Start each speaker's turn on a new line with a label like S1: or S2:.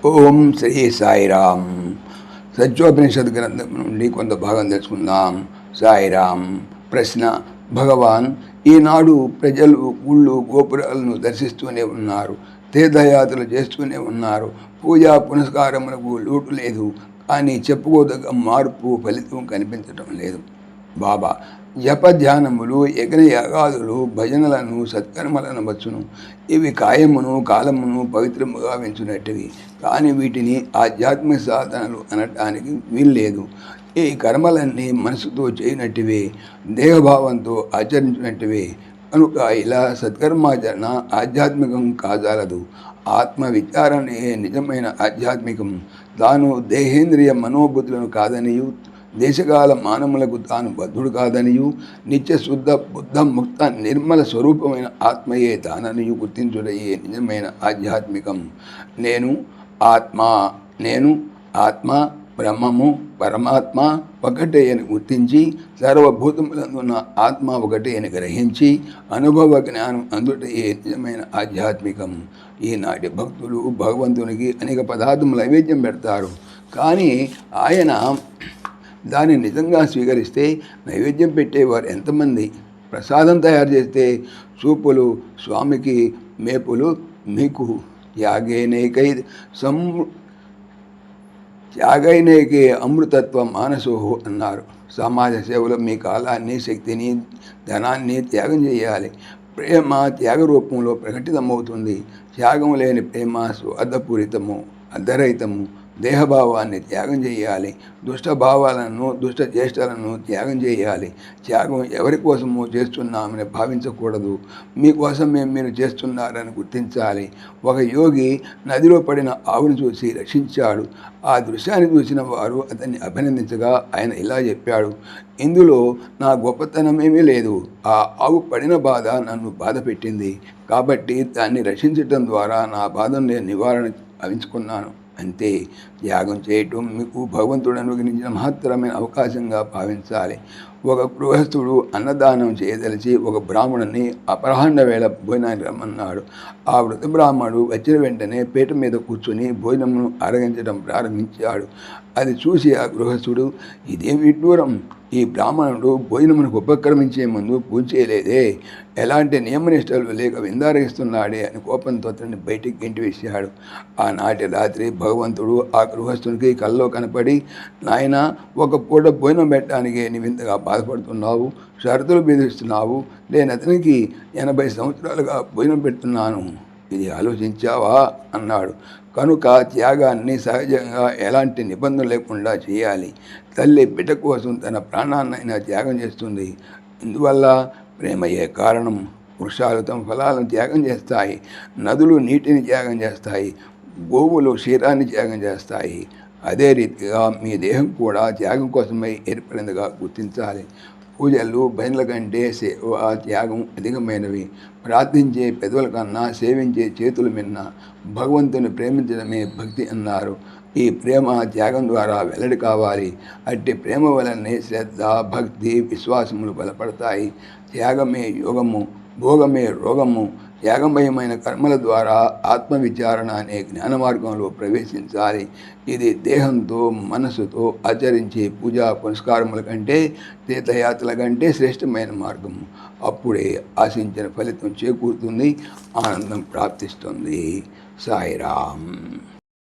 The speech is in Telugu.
S1: ఓం శ్రీ సాయిరామ్. సత్యోపనిషత్ గ్రంథం నుండి కొంత భాగం తెలుసుకుందాం. సాయిరామ్. ప్రశ్న: భగవాన్, ఈనాడు ప్రజలు గుళ్ళు గోపురాలను దర్శిస్తూనే ఉన్నారు, తీర్థయాత్రలు చేస్తూనే ఉన్నారు, పూజా పునస్కారములకు లోటు లేదు, కానీ చెప్పుకోదగ్గ మార్పు ఫలితం కనిపించడం లేదు. బాబా: జపధ్యానములు, యజ్ఞయాగాదులు, భజనలను, సత్కర్మలను వచ్చును. ఇవి కాయమును కాలమును పవిత్రముగా పెంచునట్టువి, కానీ వీటిని ఆధ్యాత్మిక సాధనలు అనటానికి వీల్లేదు. ఈ కర్మలన్నీ మనసుతో చేయనట్టువే, దేహభావంతో ఆచరించినట్టువే. కనుక ఇలా సత్కర్మాచరణ ఆధ్యాత్మికం కాజాలదు. ఆత్మ విచారణే నిజమైన ఆధ్యాత్మికం. తాను దేహేంద్రియ మనోబుద్ధులను కాదనియు, దేశకాల మానవులకు తాను బద్ధుడు కాదనియు, నిత్య శుద్ధ బుద్ధ ముక్త నిర్మల స్వరూపమైన ఆత్మయే తాననియు గుర్తించుటయే నిజమైన ఆధ్యాత్మికం. నేను ఆత్మ బ్రహ్మము పరమాత్మ ఒకటే అని గుర్తించి, సర్వభూతములందున్న ఆత్మ ఒకటే అని గ్రహించి అనుభవ జ్ఞానం అందుటయే నిజమైన ఆధ్యాత్మికం. ఈనాటి భక్తులు భగవంతునికి అనేక పదార్థములు నైవేద్యం పెడతారు, కానీ ఆయన దాన్ని నిజంగా స్వీకరిస్తే నైవేద్యం పెట్టేవారు ఎంతమంది? ప్రసాదం తయారు చేస్తే సూపులు స్వామికి, మేపులు మీకు, త్యాగైనేకే అమృతత్వం మానసోహు అన్నారు. సమాజ సేవలో మీ కాలాన్ని, శక్తిని, ధనాన్ని త్యాగం చేయాలి. ప్రేమ త్యాగ రూపంలో ప్రకటితమవుతుంది. త్యాగం లేని ప్రేమ స్వార్థపూరితము, అర్ధరహితము. దేహభావాన్ని త్యాగం చేయాలి. దుష్ట భావాలను, దుష్ట చేష్టలను త్యాగం చేయాలి. త్యాగం ఎవరి కోసమో చేస్తున్నామని భావించకూడదు, మీకోసమే మీరు చేస్తున్నారని గుర్తించాలి. ఒక యోగి నదిలో పడిన ఆవును చూసి రక్షించాడు. ఆ దృశ్యాన్ని చూసిన వారు అతన్ని అభినందించగా ఆయన ఇలా చెప్పాడు: ఇందులో నా గొప్పతనమేమీ లేదు. ఆ ఆవు పడిన బాధ నన్ను బాధ పెట్టింది, కాబట్టి దాన్ని రక్షించటం ద్వారా నా బాధను నేను నివారణ భావించుకున్నాను. అంతే. త్యాగం చేయటం మీకు భగవంతుడు అనుగ్రహించిన మహత్తరమైన అవకాశంగా భావించాలి. ఒక గృహస్థుడు అన్నదానం చేయదలిచి ఒక బ్రాహ్మణుని అపరాహ్న వేళ భోజనానికి రమ్మన్నాడు. ఆ వృత బ్రాహ్మణుడు వచ్చిన వెంటనే పీట మీద కూర్చొని భోజనమును ఆరగించడం ప్రారంభించాడు. అది చూసి ఆ గృహస్థుడు, ఇదేం విడ్డూరం, ఈ బ్రాహ్మణుడు భోజనమునకు ఉపక్రమించే ముందు పూజ చేయలేదే, ఎలాంటి నియమనిష్టలు లేక విందారగిస్తున్నాడే అని కోపంతో అతన్ని బయటికి గెంటివేశాడు. ఆనాటి రాత్రి భగవంతుడు ఆ గృహస్థునికి కల్లో కనపడి, నాయన, ఒక పూట భోజనం పెట్టడానికి నీవు ఇంతగా బాధపడుతున్నావు, షరతులు బెదిరిస్తున్నావు, నేను అతనికి 80 సంవత్సరాలుగా భోజనం పెడుతున్నాను, ఇది ఆలోచించావా అన్నాడు. కనుక త్యాగాన్ని సహజంగా ఎలాంటి నిబంధన లేకుండా చేయాలి. తల్లి బిడ్డ కోసం తన ప్రాణాన్నైనా త్యాగం చేస్తుంది. ఇందువల్ల ప్రేమయే కారణం. వృక్షాలు తమ ఫలాలను త్యాగం చేస్తాయి, నదులు నీటిని త్యాగం చేస్తాయి, గోవులు క్షీరాన్ని త్యాగం చేస్తాయి. అదే రీతిగా మీ దేహం కూడా త్యాగం కోసమై ఏర్పడిందిగా గుర్తించాలి. పూజలు భజనల కంటే సేవ త్యాగం అధికమైనవి. ప్రార్థించే పెదవుల కన్నా సేవించే చేతులు మిన్న. భగవంతుని ప్రేమించడమే భక్తి అన్నారు. ఈ ప్రేమ త్యాగం ద్వారా వెల్లడి కావాలి. అట్టి ప్రేమ వలనే శ్రద్ధ, భక్తి, విశ్వాసములు బలపడతాయి. త్యాగమే యోగము, భోగమే రోగము. త్యాగమయమైన కర్మల ద్వారా ఆత్మవిచారణ అనే జ్ఞాన మార్గంలో ప్రవేశించాలి. ఇది దేహంతో మనసుతో ఆచరించే పూజా పునస్కారముల కంటే, తీర్థయాత్రల కంటే శ్రేష్టమైన మార్గము. అప్పుడే ఆశించిన ఫలితం చేకూరుతుంది, ఆనందం ప్రాప్తిస్తుంది. సాయిరామ్.